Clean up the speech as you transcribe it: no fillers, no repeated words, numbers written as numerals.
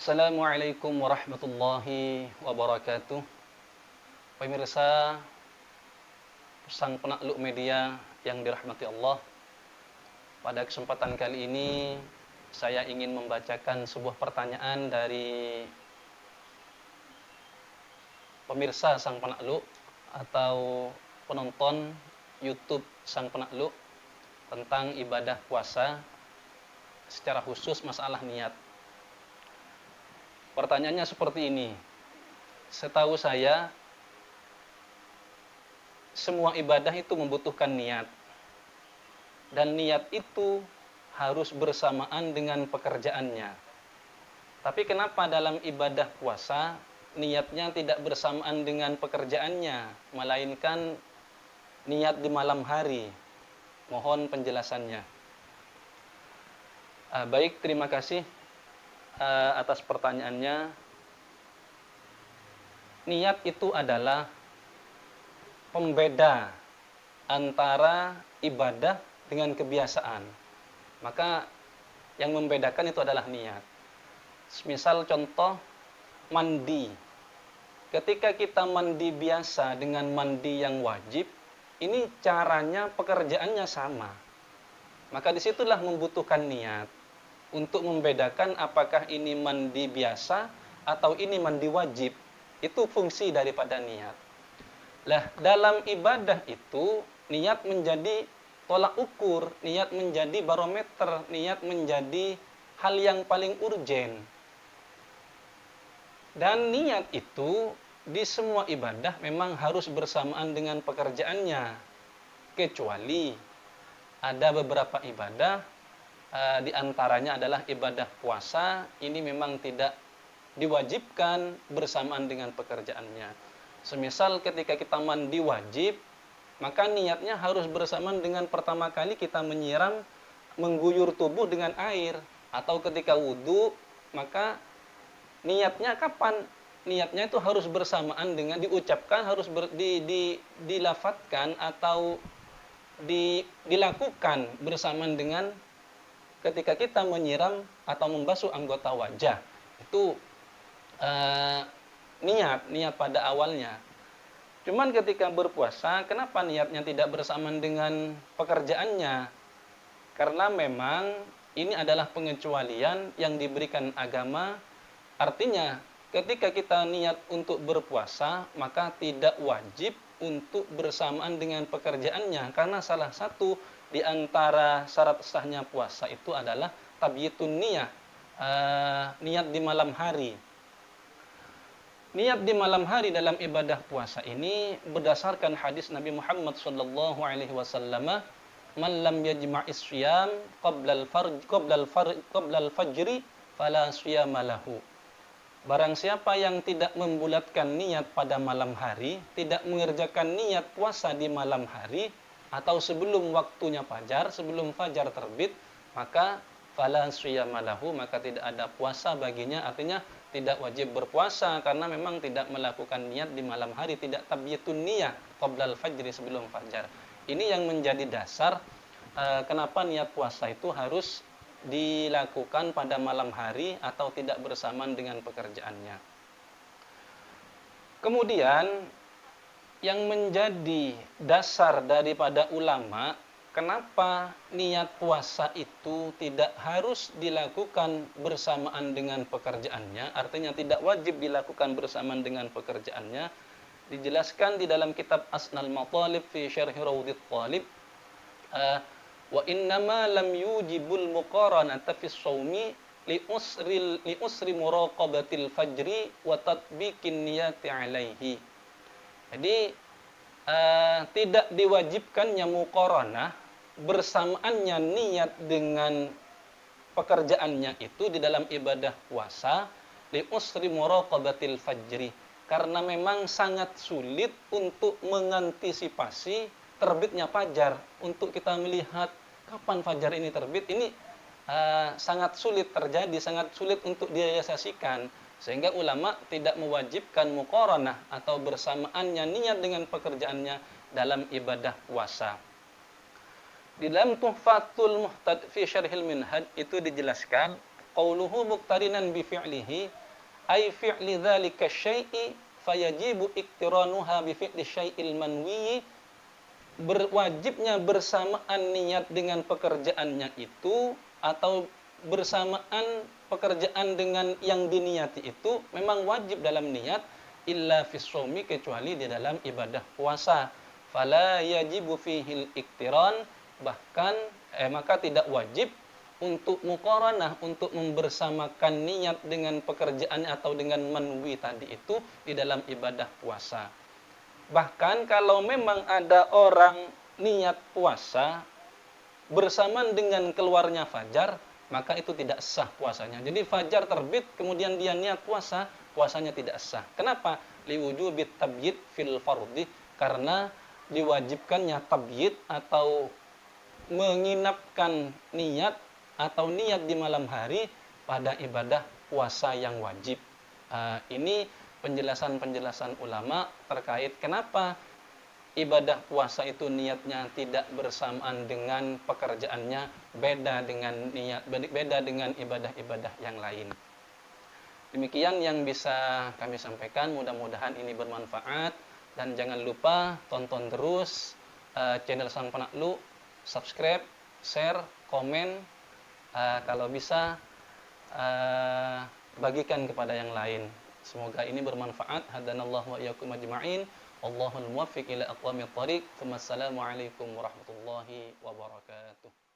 Assalamualaikum warahmatullahi wabarakatuh. Pemirsa sang penakluk media yang dirahmati Allah, pada kesempatan kali ini saya ingin membacakan sebuah pertanyaan dari pemirsa sang penakluk atau penonton YouTube sang penakluk tentang ibadah puasa, secara khusus masalah niat. Pertanyaannya seperti ini. Setahu saya, semua ibadah itu membutuhkan niat. Dan niat itu harus bersamaan dengan pekerjaannya. Tapi kenapa dalam ibadah puasa, niatnya tidak bersamaan dengan pekerjaannya, melainkan niat di malam hari? Mohon penjelasannya. Baik, terima kasih atas pertanyaannya. Niat itu adalah pembeda antara ibadah dengan kebiasaan. Maka yang membedakan itu adalah niat. Misal contoh mandi. Ketika kita mandi biasa dengan mandi yang wajib, ini caranya, pekerjaannya sama. Maka disitulah membutuhkan niat untuk membedakan apakah ini mandi biasa atau ini mandi wajib. Itu fungsi daripada niat. Lah, dalam ibadah itu niat menjadi tolak ukur, niat menjadi barometer, niat menjadi hal yang paling urgen. Dan niat itu di semua ibadah memang harus bersamaan dengan pekerjaannya. Kecuali ada beberapa ibadah, di antaranya adalah ibadah puasa, ini memang tidak diwajibkan bersamaan dengan pekerjaannya. Semisal ketika kita mandi wajib, maka niatnya harus bersamaan dengan pertama kali kita menyiram, mengguyur tubuh dengan air. Atau ketika wudhu, maka niatnya kapan? Niatnya itu harus bersamaan dengan diucapkan, harus dilafatkan atau dilakukan bersamaan dengan ketika kita menyiram atau membasuh anggota wajah. Itu niat pada awalnya. Cuman ketika berpuasa, kenapa niatnya tidak bersamaan dengan pekerjaannya? Karena memang ini adalah pengecualian yang diberikan agama. Artinya, ketika kita niat untuk berpuasa, maka tidak wajib untuk bersamaan dengan pekerjaannya. Karena salah satu di antara syarat sahnya puasa itu adalah tabyitun niyah, niat di malam hari. Niat di malam hari dalam ibadah puasa ini berdasarkan hadis Nabi Muhammad sallallahu alaihi wasallam, "Man lam yajma'is shiyam qabla al-fajri fala shiyama lahu." Barang siapa yang tidak membulatkan niat pada malam hari, tidak mengerjakan niat puasa di malam hari atau sebelum waktunya fajar, sebelum fajar terbit, maka fala shiyama lahu, maka tidak ada puasa baginya. Artinya tidak wajib berpuasa karena memang tidak melakukan niat di malam hari, tidak tabyitun niyah qabla al-fajri, sebelum fajar. Ini yang menjadi dasar kenapa niat puasa itu harus dilakukan pada malam hari atau tidak bersamaan dengan pekerjaannya. Kemudian yang menjadi dasar daripada ulama, kenapa niat puasa itu tidak harus dilakukan bersamaan dengan pekerjaannya, artinya tidak wajib dilakukan bersamaan dengan pekerjaannya, dijelaskan di dalam kitab Asnal Matalib fi Syarhi Rawdit Talib, wa innama lam yujibul muqaranata fi shaumi li usri muraqabatil fajri wa tatbiqin niyati alaihi. Jadi tidak diwajibkannya muqaranah, bersamaannya niat dengan pekerjaannya itu di dalam ibadah puasa, li usri muraqabatil fajri, karena memang sangat sulit untuk mengantisipasi terbitnya fajar. Untuk kita melihat kapan fajar ini terbit, ini sangat sulit terjadi, sangat sulit untuk direalisasikan. Sehingga ulama tidak mewajibkan muqaranah atau bersamaannya niat dengan pekerjaannya dalam ibadah puasa. Di dalam Tuhfatul Muhtad fi Syarhil Minhaj itu dijelaskan qauluhu muqtarinan bi fi'lihi ay fi'li dzalika syai'i fayajibu iqtiranuha bi fi'li syai'il manwi, berwajibnya bersamaan niat dengan pekerjaannya itu, atau bersamaan pekerjaan dengan yang diniati itu memang wajib dalam niat, illa fis shaumi, kecuali di dalam ibadah puasa. Fala yajibu fihil iktiran, bahkan maka tidak wajib untuk muqaranah, untuk membersamakan niat dengan pekerjaan atau dengan manwi tadi itu di dalam ibadah puasa. Bahkan kalau memang ada orang niat puasa bersamaan dengan keluarnya fajar, maka itu tidak sah puasanya. Jadi fajar terbit kemudian dia niat puasa, puasanya tidak sah. Kenapa? Liwujubit tabyid fil fardhi, karena diwajibkannya tabyid atau menginapkan niat atau niat di malam hari pada ibadah puasa yang wajib. Ini penjelasan-penjelasan ulama terkait kenapa ibadah puasa itu niatnya tidak bersamaan dengan pekerjaannya, beda dengan ibadah-ibadah yang lain. Demikian yang bisa kami sampaikan, mudah-mudahan ini bermanfaat, dan jangan lupa tonton terus channel Sang Penakluk, subscribe, share, komen, kalau bisa bagikan kepada yang lain. Semoga ini bermanfaat. Hadanallahu wa iyyakum ajma'in. Wallahul muwaffiq ila aqwamit thoriq. Wassalamualaikum warahmatullahi wabarakatuh.